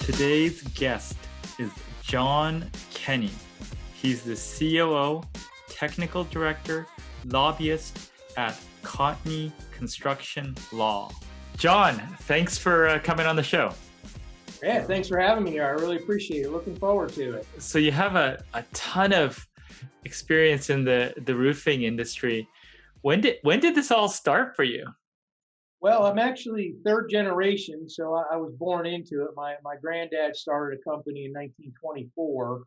Today's guest is John Kenney. He's the COO, Technical Director, Lobbyist at Cotney Construction Law. John, thanks for coming on the show. Yeah, thanks for having me here. I really appreciate it. Looking forward to it. So you have a ton of experience in the roofing industry. When did this all start for you? Well, I'm actually third generation, so I was born into it. My granddad started a company in 1924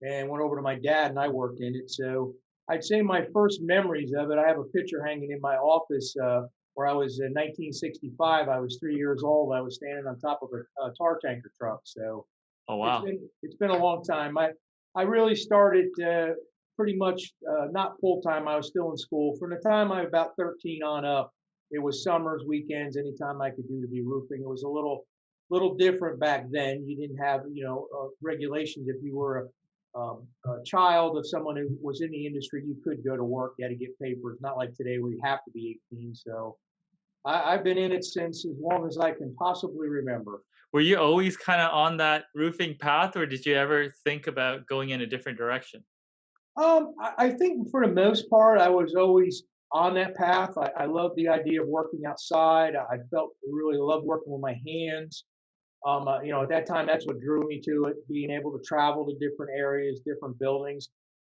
and went over to my dad, and I worked in it. So I'd say my first memories of it, I have a picture hanging in my office where I was in 1965. I was 3 years old. I was standing on top of a tar tanker truck. So Oh, wow. it's been a long time. I really started pretty much not full time. I was still in school from the time I was about 13 on up. It was summers, weekends, anytime I could do to be roofing. It was a little different back then. You didn't have regulations. If you were a child of someone who was in the industry, you could go to work. You had to get papers. Not like today where you have to be 18. So I've been in it since as long as I can possibly remember. Were you always kind of on that roofing path, or did you ever think about going in a different direction? I think for the most part, I was always on that path. I love the idea of working outside. I felt really loved working with my hands. At that time, that's what drew me to it, being able to travel to different areas, different buildings.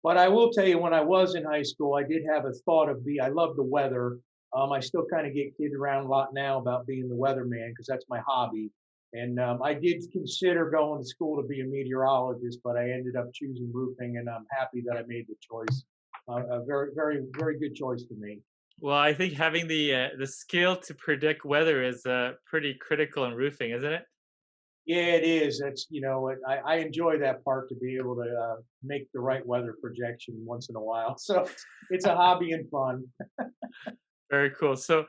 But I will tell you, when I was in high school, I did have a thought I love the weather. I still kind of get kidded around a lot now about being the weatherman because that's my hobby. And I did consider going to school to be a meteorologist, but I ended up choosing roofing, and I'm happy that I made the choice. A very, very, very good choice for me. Well, I think having the skill to predict weather is pretty critical in roofing, isn't it? Yeah, it is. I enjoy that part to be able to make the right weather projection once in a while. So it's a hobby and fun. Very cool. So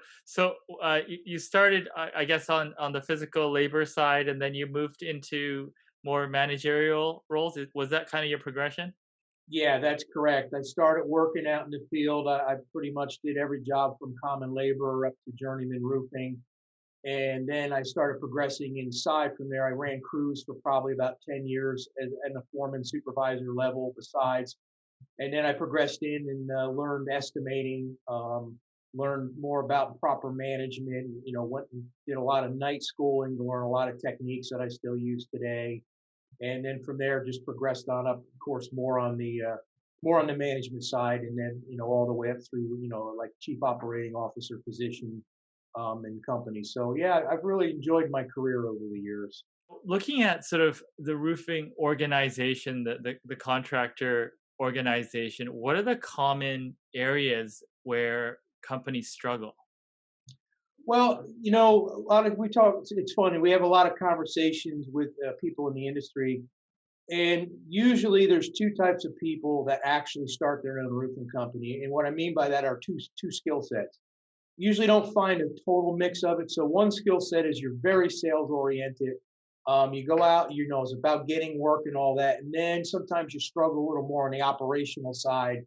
you started, I guess, on the physical labor side, and then you moved into more managerial roles. Was that kind of your progression? Yeah, that's correct. I started working out in the field. I pretty much did every job from common labor up to journeyman roofing. And then I started progressing inside from there. I ran crews for probably about 10 years at the foreman supervisor level besides. And then I progressed in and learned estimating, learned more about proper management, went and did a lot of night schooling to learn a lot of techniques that I still use today. And then from there, just progressed on up, of course, more on the management side, and then all the way up through like chief operating officer position in companies. So yeah, I've really enjoyed my career over the years. Looking at sort of the roofing organization, the contractor organization, what are the common areas where companies struggle? Well, it's funny. We have a lot of conversations with people in the industry, and usually there's two types of people that actually start their own roofing company. And what I mean by that are two skill sets. Usually don't find a total mix of it. So one skill set is you're very sales oriented. You go out, it's about getting work and all that. And then sometimes you struggle a little more on the operational side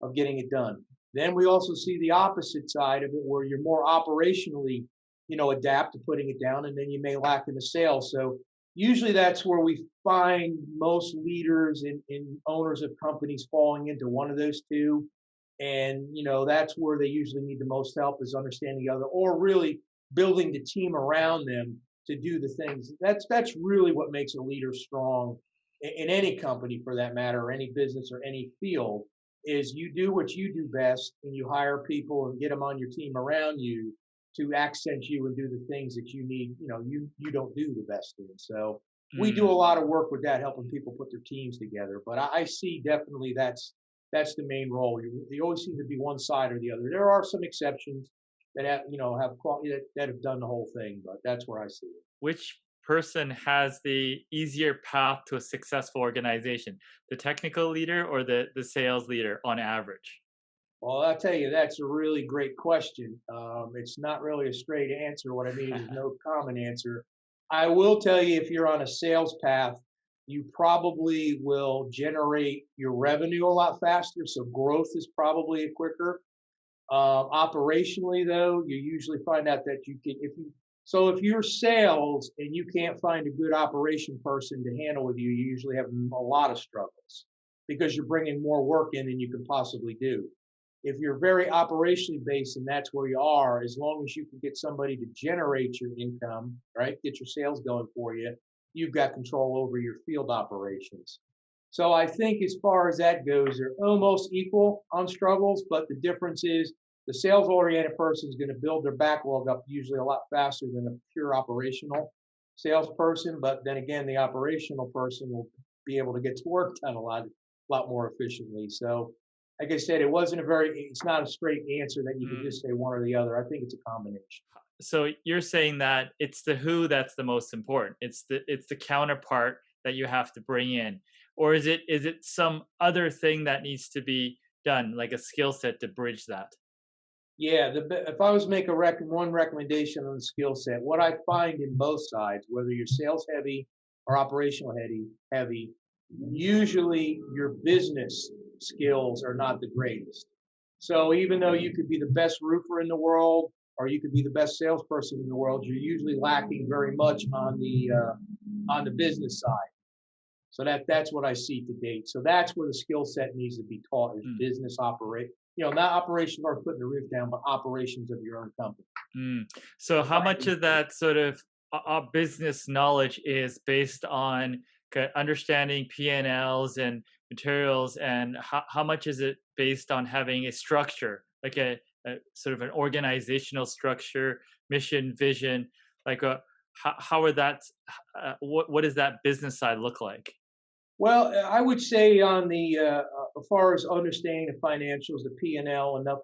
of getting it done. Then we also see the opposite side of it where you're more operationally, adapt to putting it down, and then you may lack in the sales. So usually that's where we find most leaders and owners of companies falling into one of those two. And that's where they usually need the most help, is understanding the other, or really building the team around them to do the things. That's really what makes a leader strong in any company, for that matter, or any business or any field, is you do what you do best, and you hire people and get them on your team around you to accent you and do the things that you need, you don't do the best in. So we do a lot of work with that, helping people put their teams together. But I see definitely that's the main role. You always seem to be one side or the other. There are some exceptions that have quality that have done the whole thing, but that's where I see it. Which person has the easier path to a successful organization, the technical leader or the sales leader on average? Well, I'll tell you, that's a really great question. It's not really a straight answer. What I mean is no common answer. I will tell you, if you're on a sales path, you probably will generate your revenue a lot faster. So growth is probably quicker. Operationally, though, you usually find out that if you So if you're sales and you can't find a good operation person to handle with you, you usually have a lot of struggles because you're bringing more work in than you can possibly do. If you're very operationally based and that's where you are, as long as you can get somebody to generate your income, right, get your sales going for you, you've got control over your field operations. So I think as far as that goes, they're almost equal on struggles, but the difference is the sales oriented person is going to build their backlog up usually a lot faster than a pure operational salesperson. But then again, the operational person will be able to get to work done lot more efficiently. So, like I said, it's not a straight answer that you can Mm. just say one or the other. I think it's a combination. So you're saying that it's the who that's the most important. It's the counterpart that you have to bring in, or is it some other thing that needs to be done, like a skill set to bridge that? Yeah, if I was to make one recommendation on the skill set, what I find in both sides, whether you're sales heavy or operational heavy, usually your business skills are not the greatest. So even though you could be the best roofer in the world or you could be the best salesperson in the world, you're usually lacking very much on the business side. So that's what I see to date. So that's where the skill set needs to be taught is Mm. business operate. Not operations or putting the roof down, but operations of your own company. Mm. So So how much finding of that sort of business knowledge is based on understanding P&Ls and materials, and how much is it based on having a structure, like a sort of an organizational structure, mission, vision, like how are that, what does that business side look like? Well, I would say on the as far as understanding the financials, the P and L, enough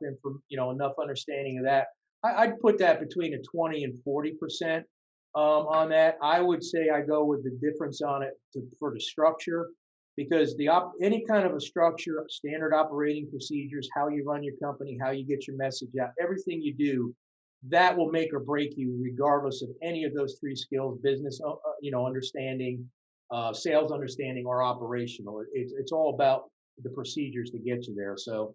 understanding of that. I'd put that between a 20 and 40% on that. I would say I go with the difference on it for the structure because any kind of a structure, standard operating procedures, how you run your company, how you get your message out, everything you do, that will make or break you, regardless of any of those three skills: business, understanding, sales understanding, or operational. It's all about the procedures to get you there. So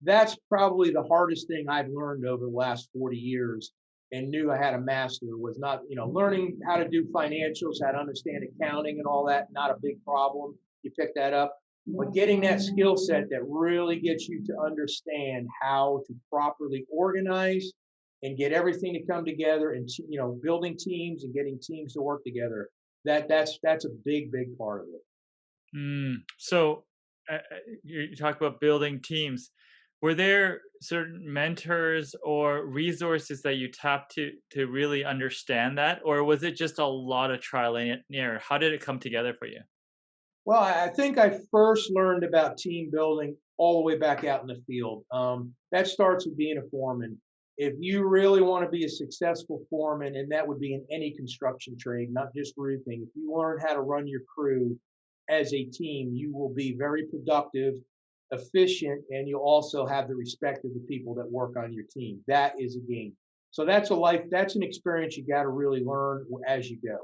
that's probably the hardest thing I've learned over the last 40 years and knew I had to master was not, learning how to do financials, how to understand accounting and all that, not a big problem. You pick that up. But getting that skill set that really gets you to understand how to properly organize and get everything to come together and building teams and getting teams to work together that's a big part of it. So you talk about building teams. Were there certain mentors or resources that you tapped to really understand that, or was it just a lot of trial and error? How did it come together for you? Well, I think I first learned about team building all the way back out in the field. That starts with being a foreman. If you really want to be a successful foreman, and that would be in any construction trade, not just roofing, if you learn how to run your crew as a team, you will be very productive, efficient, and you'll also have the respect of the people that work on your team. That is a game. So that's an experience you got to really learn as you go.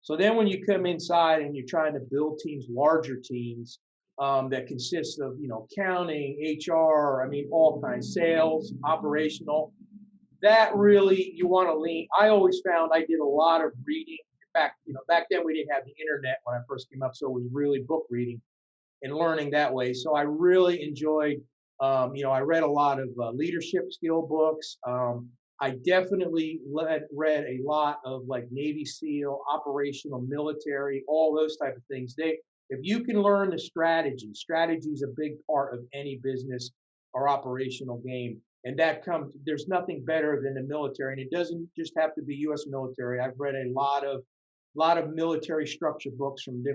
So then when you come inside and you're trying to build teams, larger teams that consist of, accounting, HR, I mean, all kinds, sales, operational, that really you want to lean. I always found I did a lot of reading. In fact, back then we didn't have the internet when I first came up, so it was really book reading and learning that way. So I really enjoyed, I read a lot of leadership skill books. I definitely read a lot of like Navy SEAL, operational military, all those type of things. If you can learn the strategy is a big part of any business or operational game. And there's nothing better than the military. And it doesn't just have to be U.S. military. I've read a lot of military structure books from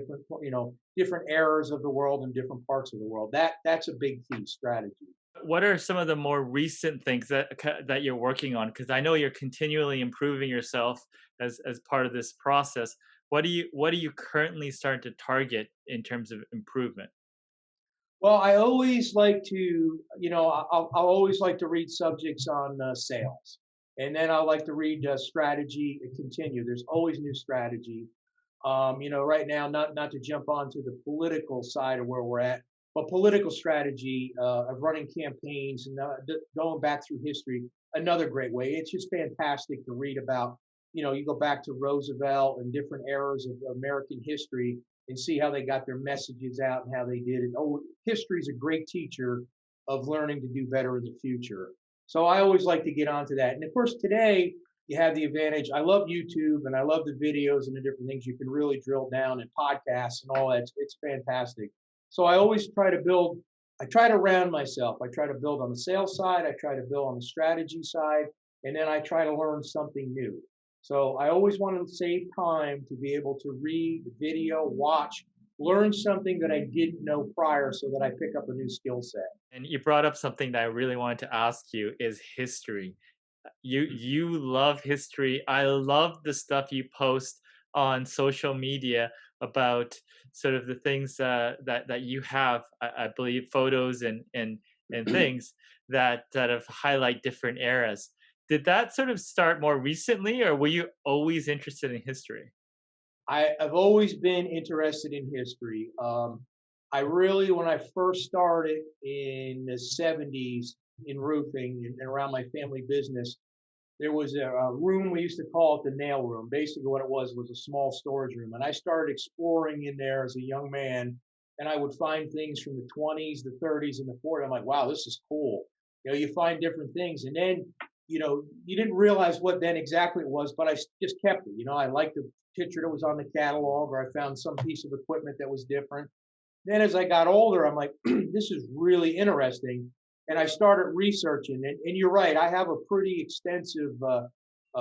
different eras of the world and different parts of the world. That's a big key strategy. What are some of the more recent things that you're working on? Because I know you're continually improving yourself as part of this process. What do you currently start to target in terms of improvement? Well, I always like to, I'll always like to read subjects on sales, and then I like to read strategy and continue. There's always new strategy. Right now, not to jump onto the political side of where we're at, but political strategy of running campaigns and going back through history, another great way. It's just fantastic to read about you go back to Roosevelt and different eras of American history and see how they got their messages out and how they did it. Oh, history is a great teacher of learning to do better in the future. So I always like to get onto that. And of course, today you have the advantage. I love YouTube and I love the videos and the different things you can really drill down and podcasts and all that. It's fantastic. So I always try to build, I try to round myself. I try to build on the sales side, I try to build on the strategy side, and then I try to learn something new. So I always want to save time to be able to read, video, watch, learn something that I didn't know prior so that I pick up a new skill set. And you brought up something that I really wanted to ask you is history. You love history. I love the stuff you post on social media about sort of the things that you have. I believe photos and things that have highlight different eras. Did that sort of start more recently, or were you always interested in history? I've always been interested in history. I really, when I first started in the 70s in roofing and around my family business, there was a room we used to call it the nail room. Basically, what it was a small storage room, and I started exploring in there as a young man, and I would find things from the 20s, the 30s, and the 40s. I'm like, wow, this is cool. You find different things, and then you didn't realize what then exactly it was, but I just kept it. I liked the picture that was on the catalog, or I found some piece of equipment that was different. Then as I got older, I'm like, this is really interesting. And I started researching. And you're right, I have a pretty extensive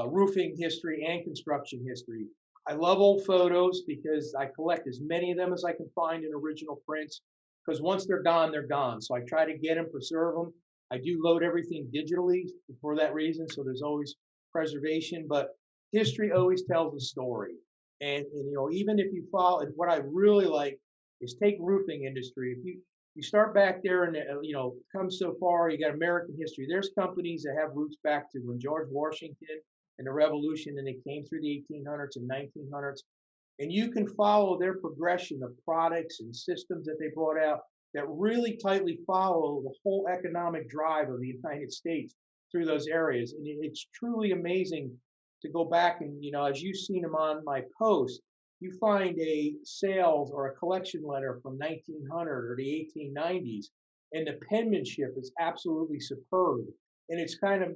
roofing history and construction history. I love old photos because I collect as many of them as I can find in original prints. Because once they're gone, they're gone. So I try to get them, preserve them. I do load everything digitally for that reason. So there's always preservation. But history always tells a story. And even if you follow, and what I really like is take roofing industry. If you start back there and come so far, you got American history. There's companies that have roots back to when George Washington and the Revolution, and they came through the 1800s and 1900s, and you can follow their progression of products and systems that they brought out that really tightly follow the whole economic drive of the United States through those areas. And it's truly amazing to go back and, as you've seen them on my post, you find a sales or a collection letter from 1900 or the 1890s, and the penmanship is absolutely superb. And it's kind of,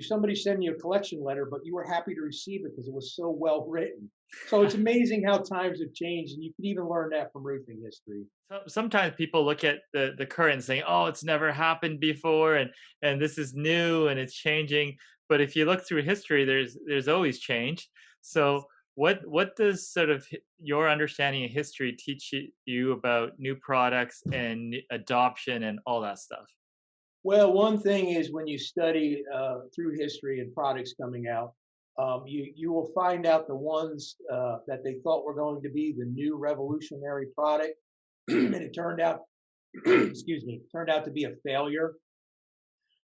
somebody send you a collection letter, but you were happy to receive it because it was so well written. So it's amazing how times have changed, and you can even learn that from roofing history. So sometimes people look at the current saying, "Oh, it's never happened before, and this is new and it's changing." But if you look through history, there's always change. So what does sort of your understanding of history teach you about new products and adoption and all that stuff? Well, one thing is when you study through history and products coming out, you will find out the ones that they thought were going to be the new revolutionary product, and it turned out, excuse me, turned out to be a failure.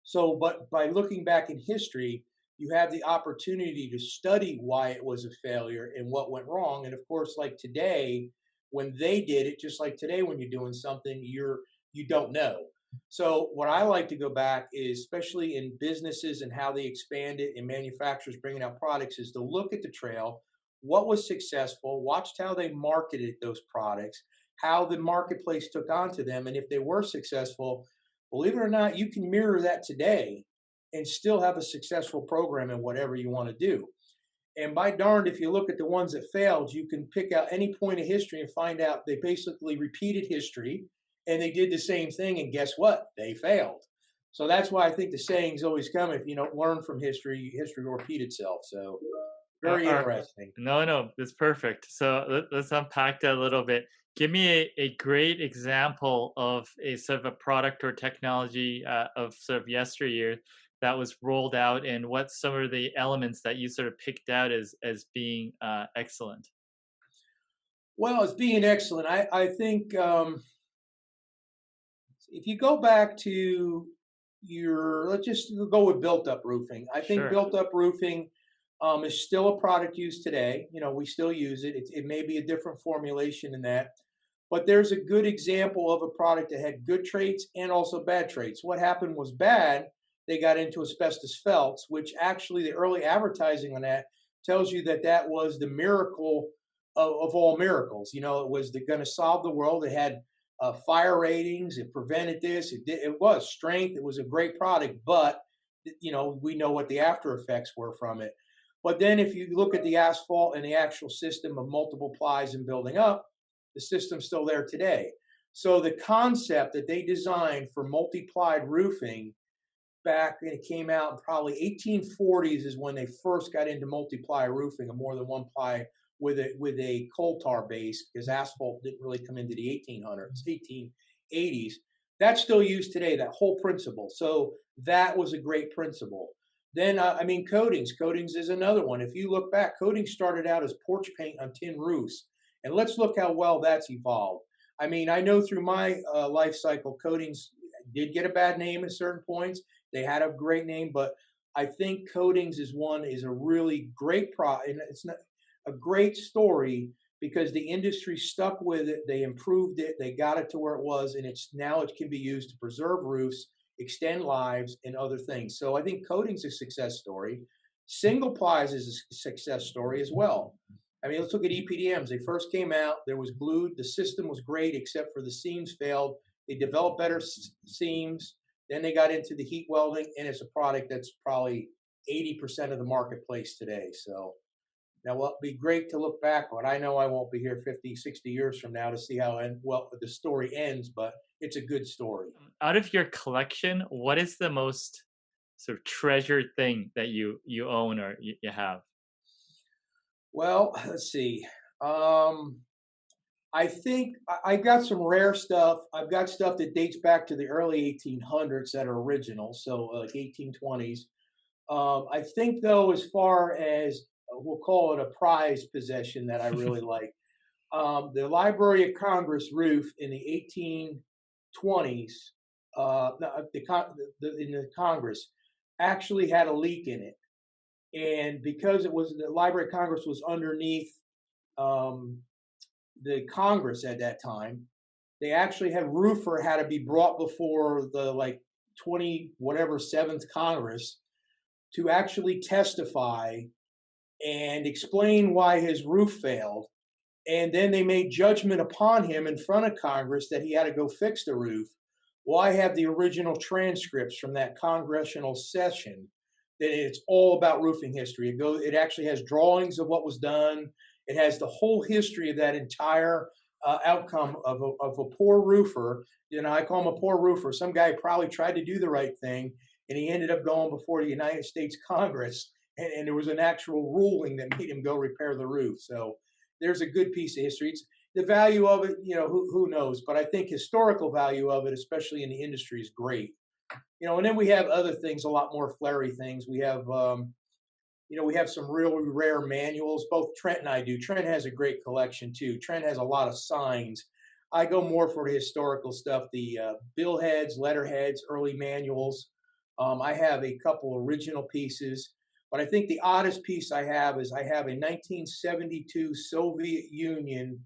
So, but by looking back in history, you have the opportunity to study why it was a failure and what went wrong. And of course, like today, when they did it, just like today, when you're doing something, you don't know. So what I like to go back is, especially in businesses and how they expand it and manufacturers bringing out products, is to look at the trail, what was successful, watched how they marketed those products, how the marketplace took on to them, and if they were successful, believe it or not, you can mirror that today and still have a successful program in whatever you want to do. And by darned, if you look at the ones that failed, you can pick out any point of history and find out they basically repeated history and they did the same thing. And guess what? They failed. So that's why I think the sayings always come, if you don't learn from history, history will repeat itself. So very interesting. No, no, that's perfect. So let's unpack that a little bit. Give me a great example of a sort of a product or technology of sort of yesteryear that was rolled out, and what some of the elements that you sort of picked out as being excellent. Well, as being excellent, I think if you go back to let's just go with built up roofing. I think Sure. built up roofing is still a product used today. We still use it. It may be a different formulation in that, but there's a good example of a product that had good traits and also bad traits. What happened was bad. They got into asbestos felts, which actually the early advertising on that tells you that that was the miracle of all miracles. You know, it was going to solve the world. It had fire ratings. It prevented this. It was strength. It was a great product, but you know, we know what the after effects were from it. But then if you look at the asphalt and the actual system of multiple plies and building up, the system's still there today. So the concept that they designed for multi-plied roofing back when it came out in probably 1840s is when they first got into multi-ply roofing, a more than one ply with a coal tar base, because asphalt didn't really come into the 1800s, 1880s. That's still used today, that whole principle. So that was a great principle. Then, I mean, coatings. Coatings is another one. If you look back, coatings started out as porch paint on tin roofs. And let's look how well that's evolved. I mean, I know through my life cycle, coatings did get a bad name at certain points. They had a great name, but I think coatings is a really great and it's not a great story because the industry stuck with it. They improved it. They got it to where it was, and it's now it can be used to preserve roofs, extend lives, and other things. So I think coatings is a success story. Single plies is a success story as well. I mean, let's look at EPDMs. They first came out, there was glued, the system was great, except for the seams failed. They developed better seams. Then they got into the heat welding, and it's a product that's probably 80% of the marketplace today. So now it'll be great to look back on. I know I won't be here 50, 60 years from now to see how the story ends, but it's a good story. Out of your collection, what is the most sort of treasured thing that you own or you have? Well, let's see. I think I've got some rare stuff. I've got stuff that dates back to the early 1800s that are original, so like 1820s. I think, though, as far as we'll call it a prized possession that I really like, the Library of Congress roof in the 1820s, no, in the Congress, actually had a leak in it, and because it was the Library of Congress was underneath um, the Congress at that time, they actually had to be brought before the like 20 whatever seventh Congress to actually testify and explain why his roof failed. And then they made judgment upon him in front of Congress that he had to go fix the roof. Well, I have the original transcripts from that congressional session. That it's all about roofing history. It actually has drawings of what was done. It has the whole history of that entire outcome of a poor roofer. You know, I call him a poor roofer. Some guy probably tried to do the right thing, and he ended up going before the United States Congress, and there was an actual ruling that made him go repair the roof. So there's a good piece of history. It's the value of it, you know, who knows? But I think historical value of it, especially in the industry, is great. You know, and then we have other things, a lot more flary things. We have, you know, we have some real rare manuals. Both Trent and I do. Trent has a great collection too. Trent has a lot of signs. I go more for the historical stuff, the billheads, letterheads, early manuals. I have a couple original pieces, but I think the oddest piece I have is I have a 1972 Soviet Union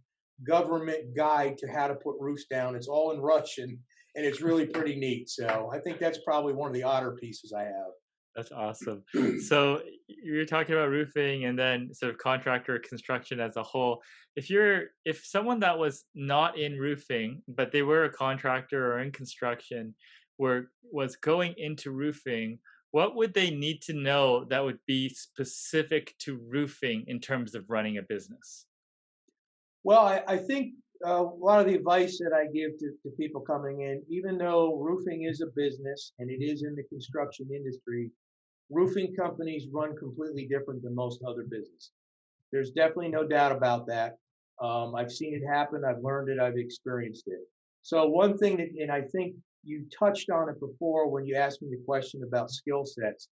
government guide to how to put roofs down. It's all in Russian, and it's really pretty neat. So I think that's probably one of the odder pieces I have. That's awesome. So you're talking about roofing and then sort of contractor construction as a whole. If someone that was not in roofing, but they were a contractor or in construction, was going into roofing, what would they need to know that would be specific to roofing in terms of running a business? Well, I think a lot of the advice that I give to people coming in, even though roofing is a business and it is in the construction industry, roofing companies run completely different than most other businesses. There's definitely no doubt about that. I've seen it happen. I've learned it. I've experienced it. So one thing that, and I think you touched on it before when you asked me the question about skill sets.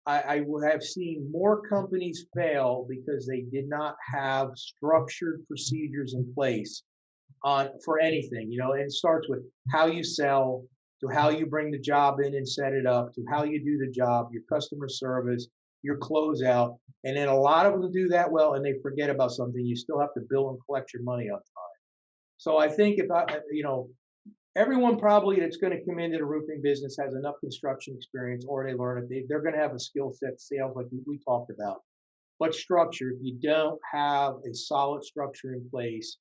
I have seen more companies fail because they did not have structured procedures in place on for anything, you know, and it starts with how you sell, to how you bring the job in and set it up, to how you do the job, your customer service, your closeout. And then a lot of them do that well and they forget about something. You still have to bill and collect your money on time. So I think you know, everyone probably that's going to come into the roofing business has enough construction experience or they learn it. They're going to have a skill set sales like we talked about. But structure, if you don't have a solid structure in place,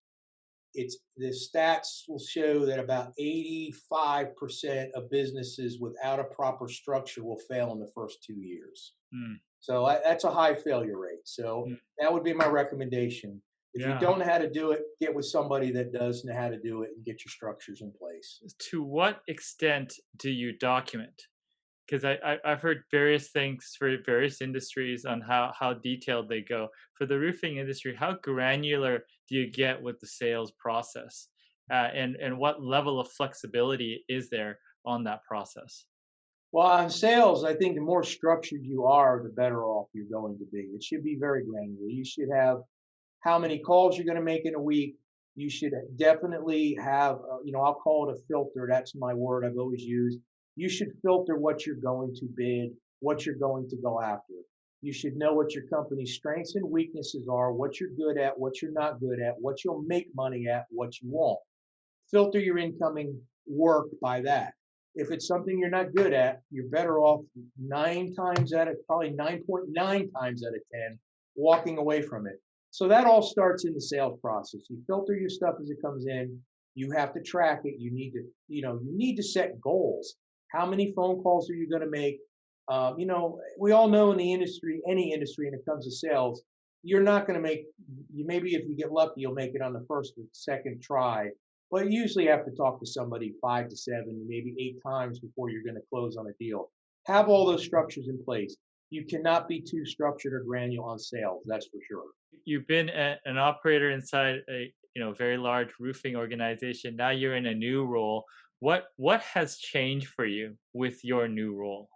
it's the stats will show that about 85% of businesses without a proper structure will fail in the first 2 years. Mm, So that's a high failure rate. So mm. that would be my recommendation. If you Yeah. don't know how to do it, get with somebody that does know how to do it and get your structures in place. To what extent do you document? Because I've heard various things for various industries on how detailed they go. For the roofing industry, how granular do you get with the sales process, and what level of flexibility is there on that process? Well, on sales, I think the more structured you are, the better off you're going to be. It should be very granular. You should have how many calls you're going to make in a week. You should definitely have, I'll call it a filter. That's my word I've always used. You should filter what you're going to bid, what you're going to go after. You should know what your company's strengths and weaknesses are, what you're good at, what you're not good at, what you'll make money at, what you won't. Filter your incoming work by that. If it's something you're not good at, you're better off 9 times out of probably 9.9 times out of 10 walking away from it. So that all starts in the sales process. You filter your stuff as it comes in. You have to track it. You need to set goals. How many phone calls are you going to make? We all know in the industry, any industry, when it comes to sales, you're not going to make. You maybe if you get lucky, you'll make it on the first or second try, but you usually have to talk to somebody 5 to 7, maybe 8 times before you're going to close on a deal. Have all those structures in place. You cannot be too structured or granular on sales. That's for sure. You've been an operator inside a very large roofing organization. Now you're in a new role. What has changed for you with your new role?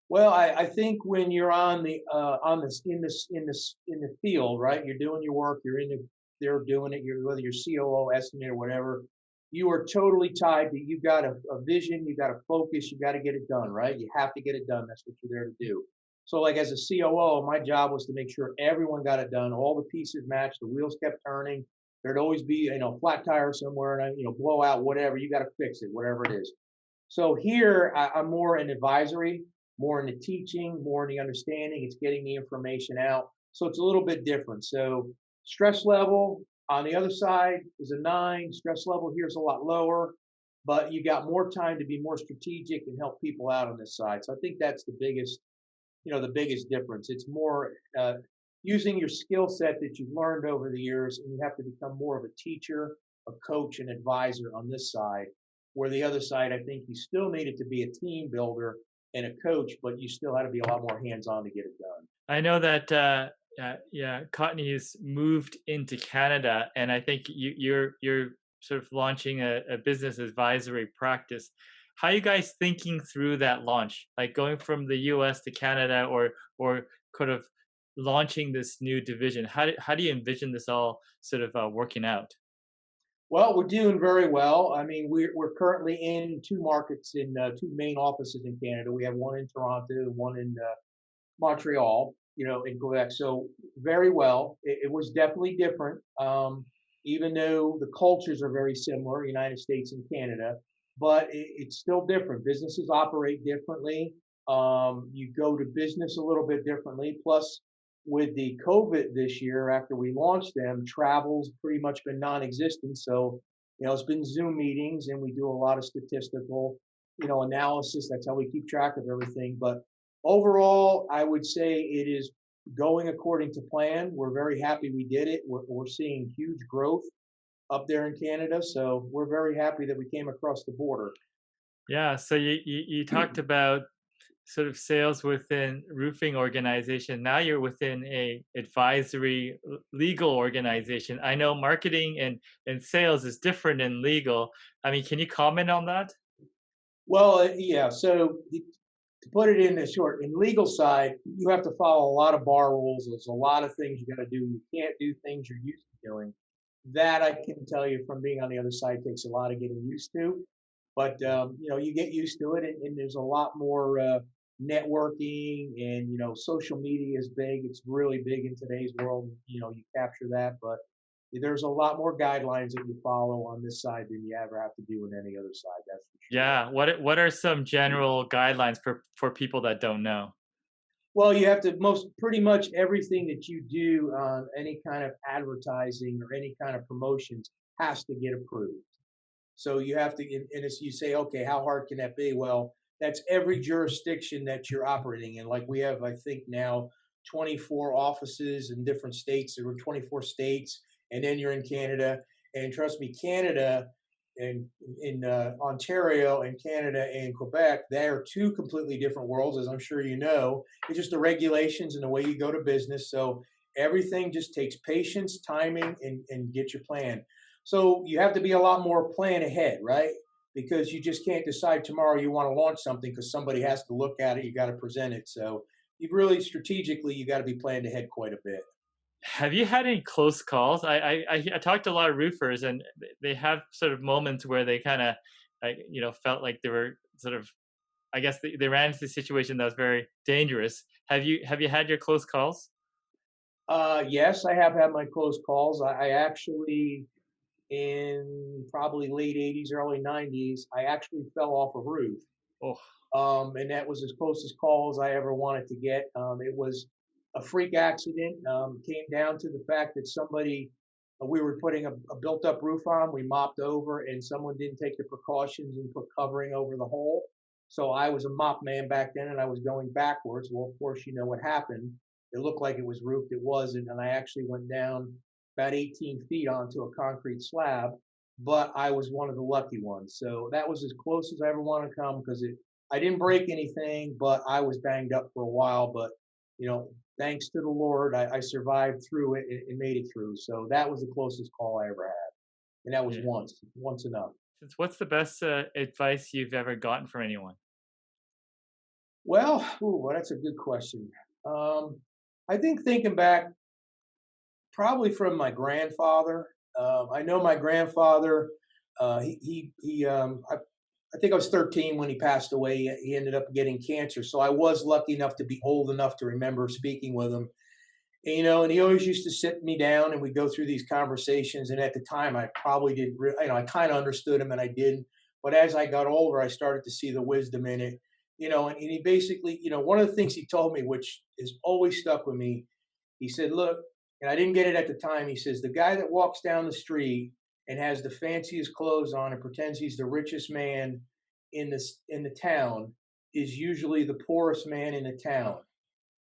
Well, I think when you're on this in the field, right? You're doing your work. You're in the they're doing it. You're whether you're COO, estimate, or whatever. You are totally tied. To you've got a vision. You got to focus. You got to get it done, right? You have to get it done. That's what you're there to do. So, like as a COO, my job was to make sure everyone got it done. All the pieces matched. The wheels kept turning. There'd always be flat tire somewhere, and blowout, whatever. You got to fix it, whatever it is. So here I'm more in advisory, more in the teaching, more in the understanding. It's getting the information out. So it's a little bit different. So stress level on the other side is a 9. Stress level here is a lot lower, but you got more time to be more strategic and help people out on this side. So I think that's the biggest difference. It's more using your skill set that you've learned over the years, and you have to become more of a teacher, a coach, and advisor on this side. Where the other side, I think you still needed to be a team builder and a coach, but you still had to be a lot more hands on to get it done. I know that yeah, Cotney has moved into Canada, and I think you're sort of launching a business advisory practice. How are you guys thinking through that launch, like going from the U.S. to Canada, or kind of launching this new division? How do you envision this all sort of working out? Well, we're doing very well. I mean, we're currently in 2 markets in 2 main offices in Canada. We have one in Toronto and one in Montreal, in Quebec. So very well. It was definitely different, even though the cultures are very similar, United States and Canada, but it's still different. Businesses operate differently. You go to business a little bit differently. Plus, with the COVID this year, after we launched them, travel's pretty much been non-existent. So, it's been Zoom meetings, and we do a lot of statistical, analysis. That's how we keep track of everything. But overall, I would say it is going according to plan. We're very happy we did it. We're seeing huge growth up there in Canada, so we're very happy that we came across the border. Yeah, so you talked about sort of sales within roofing organization. Now you're within a advisory legal organization. I know marketing and sales is different in legal. I mean, can you comment on that? Well, yeah. So to put it in the short, in legal side, you have to follow a lot of bar rules. There's a lot of things you got to do. You can't do things you're used to doing. That I can tell you from being on the other side takes a lot of getting used to. But you get used to it, and there's a lot more networking, and social media is big. It's really big in today's world. You capture that, but there's a lot more guidelines that you follow on this side than you ever have to do in any other side. That's for sure. Yeah. What are some general guidelines for people that don't know? Well, you have to pretty much everything that you do on any kind of advertising or any kind of promotions has to get approved. So you have to, and as you say, okay, how hard can that be? Well, that's every jurisdiction that you're operating in. Like we have, I think now 24 offices in different states. There were 24 states, and then you're in Canada. And trust me, Canada and in Ontario and Canada and Quebec, they are two completely different worlds, as I'm sure you know. It's just the regulations and the way you go to business. So everything just takes patience, timing, and get your plan. So you have to be a lot more plan ahead, right? Because you just can't decide tomorrow you want to launch something because somebody has to look at it. You got to present it. So you really strategically, you got to be planned ahead quite a bit. Have you had any close calls? I talked to a lot of roofers, and they have sort of moments where they kind of, felt like they were sort of. I guess they ran into a situation that was very dangerous. Have you had your close calls? Yes, I have had my close calls. I actually, in probably late 80s, early 90s, I actually fell off a roof. Oh, And that was as close as call as I ever wanted to get. It was a freak accident. Came down to the fact that we were putting a built-up roof on. We mopped over, and someone didn't take the precautions and put covering over the hole. So I was a mop man back then, and I was going backwards. Well, of course, you know what happened. It looked like it was roofed. It wasn't, and I actually went down about 18 feet onto a concrete slab. But I was one of the lucky ones. So that was as close as I ever wanted to come because I didn't break anything, but I was banged up for a while. But thanks to the Lord, I survived through it and made it through. So that was the closest call I ever had, and that was yeah. once enough. Since what's the best advice you've ever gotten from anyone? Well, that's a good question. I think thinking back, probably from my grandfather. I know my grandfather. I think I was 13 when he passed away. He ended up getting cancer. So I was lucky enough to be old enough to remember speaking with him. And he always used to sit me down and we'd go through these conversations. And at the time, I probably didn't, I kind of understood him and I didn't. But as I got older, I started to see the wisdom in it. And he basically, one of the things he told me, which has always stuck with me, he said, look, and I didn't get it at the time. He says, the guy that walks down the street and has the fanciest clothes on and pretends he's the richest man in the town is usually the poorest man in the town.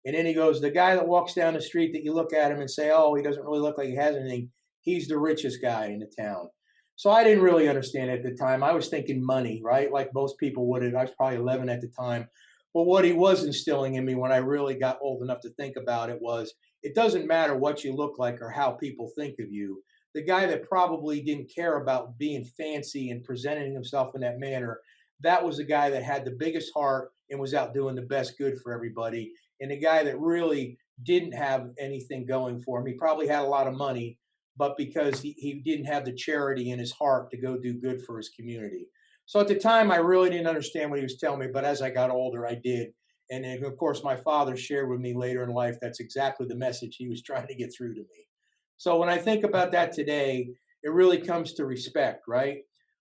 And then he goes, the guy that walks down the street that you look at him and say, oh, he doesn't really look like he has anything, he's the richest guy in the town. So I didn't really understand it at the time. I was thinking money, right? Like most people would have. I was probably 11 at the time. But what he was instilling in me when I really got old enough to think about it was it doesn't matter what you look like or how people think of you. The guy that probably didn't care about being fancy and presenting himself in that manner, that was the guy that had the biggest heart and was out doing the best good for everybody. And the guy that really didn't have anything going for him, he probably had a lot of money, but because he didn't have the charity in his heart to go do good for his community. So at the time, I really didn't understand what he was telling me, but as I got older, I did. And then, of course, my father shared with me later in life that's exactly the message he was trying to get through to me. So when I think about that today, it really comes to respect, right?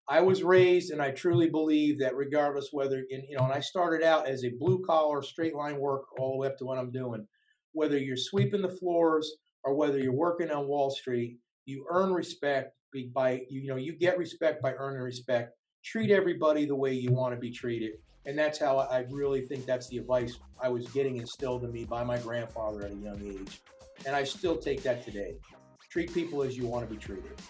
I was raised, and I truly believe that regardless whether, and I started out as a blue collar, straight line worker all the way up to what I'm doing. Whether you're sweeping the floors or whether you're working on Wall Street, you earn respect you get respect by earning respect. Treat everybody the way you want to be treated. And that's how I really think that's the advice I was getting instilled in me by my grandfather at a young age. And I still take that today. Treat people as you want to be treated.